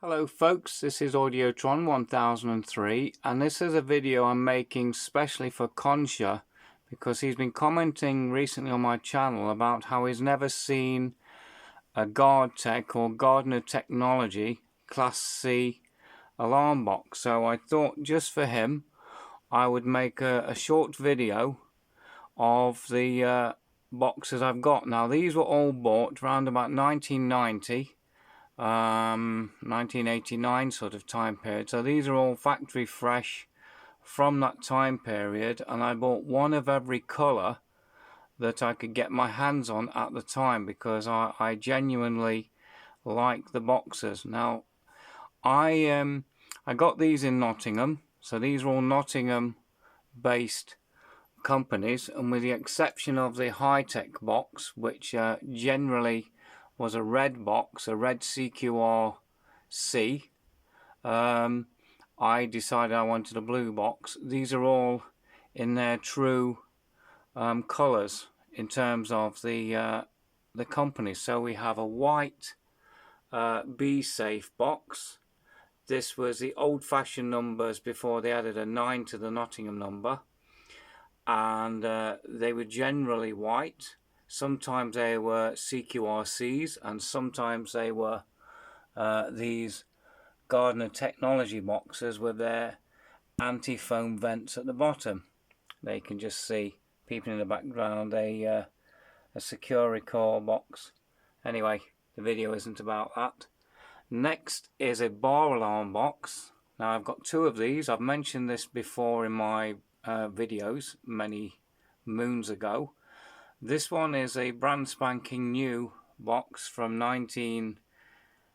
Hello folks, this is Audiotron 1003 and this is a video I'm making specially for Consha because he's been commenting recently on my channel about how he's never seen a GuardTech or Gardiner Technology Class C alarm box. So I thought just for him I would make a short video of the boxes I've got. Now these were all bought around about 1990. 1989 sort of time period, so these are all factory fresh from that time period, and I bought one of every colour that I could get my hands on at the time because I genuinely like the boxes. Now I got these in Nottingham, so these are all Nottingham based companies, and with the exception of the high-tech box, which generally was a red box, a red CQRC. I decided I wanted a blue box. These are all in their true colours in terms of the company. So we have a white Be Safe box. This was the old-fashioned numbers before they added a 9 to the Nottingham number, and they were generally white. Sometimes they were CQRCs and sometimes they were these Gardiner Technology boxes with their anti-foam vents at the bottom. They can just see, peeping in the background, a Securicore box. Anyway, the video isn't about that. Next is a bar alarm box. Now I've got two of these. I've mentioned this before in my videos many moons ago. This one is a brand spanking new box from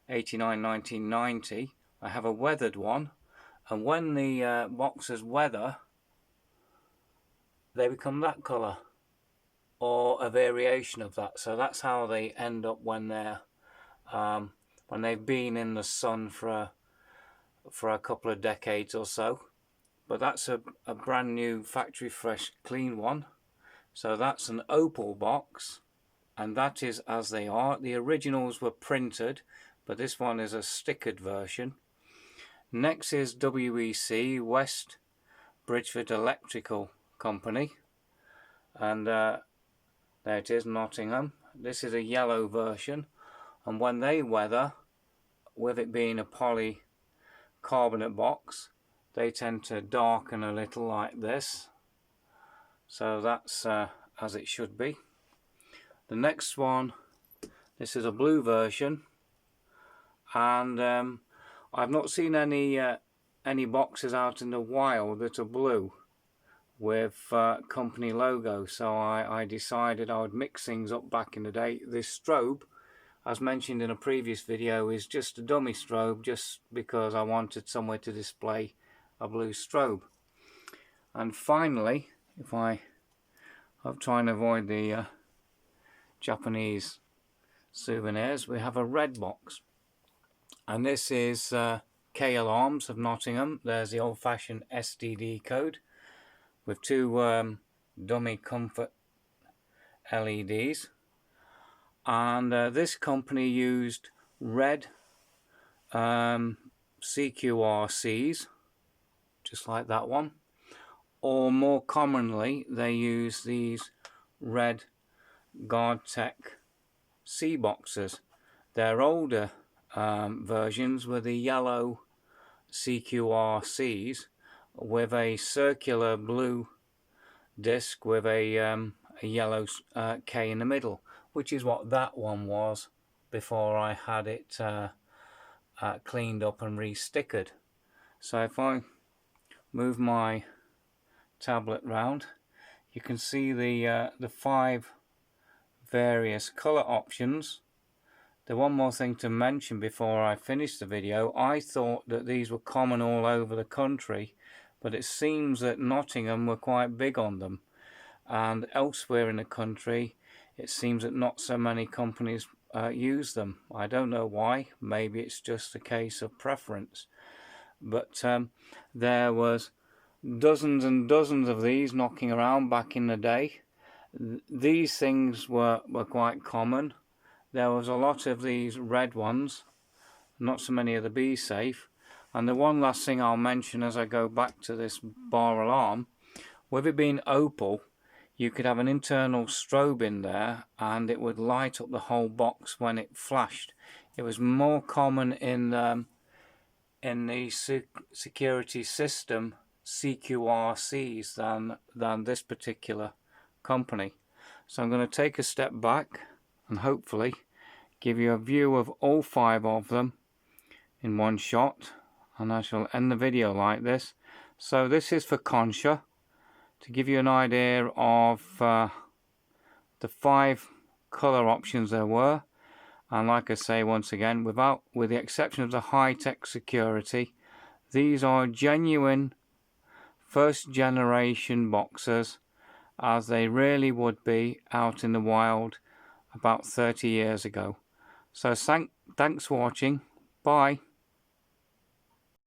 1989-1990. I have a weathered one, and when the boxes weather, they become that colour or a variation of that. So that's how they end up when they're when they've been in the sun for a couple of decades or so. But that's a brand new factory fresh clean one. So that's an opal box, and that is as they are. The originals were printed, but this one is a stickered version. Next is WEC, West Bridgford Electrical Company, and there it is, Nottingham. This is a yellow version, and when they weather, with it being a polycarbonate box, they tend to darken a little like this. So that's as it should be. The next one, this is a blue version, and I've not seen any boxes out in the wild that are blue with company logo, so I decided I would mix things up back in the day. This strobe, as mentioned in a previous video, is just a dummy strobe just because I wanted somewhere to display a blue strobe. And finally, if I'm trying to avoid the Japanese souvenirs, we have a red box, and this is K Alarms of Nottingham. There's the old-fashioned STD code with two dummy comfort LEDs, and this company used red CQRCs, just like that one. Or more commonly, they use these red GuardTech C boxes. Their older versions were the yellow CQRCs with a circular blue disc with a yellow K in the middle, which is what that one was before I had it cleaned up and re-stickered. So if I move my tablet round, you can see the 5 various color options. The one more thing to mention before I finish the video, I thought that these were common all over the country, but it seems that Nottingham were quite big on them, and elsewhere in the country it seems that not so many companies use them. I don't know why. Maybe it's just a case of preference, but there was dozens and dozens of these knocking around back in the day. These things were quite common. There was a lot of these red ones not so many of the Be Safe. And the one last thing I'll mention as I go back to this bar alarm, with it being opal, you could have an internal strobe in there and it would light up the whole box when it flashed. It was more common in the security system CQRCs than this particular company. So I'm going to take a step back and hopefully give you a view of all 5 of them in one shot, and I shall end the video like this. So this is for consha, to give you an idea of the 5 color options there were. And like I say, once again, with the exception of the high-tech security, these are genuine first generation boxers, as they really would be out in the wild about 30 years ago. So thanks for watching. Bye.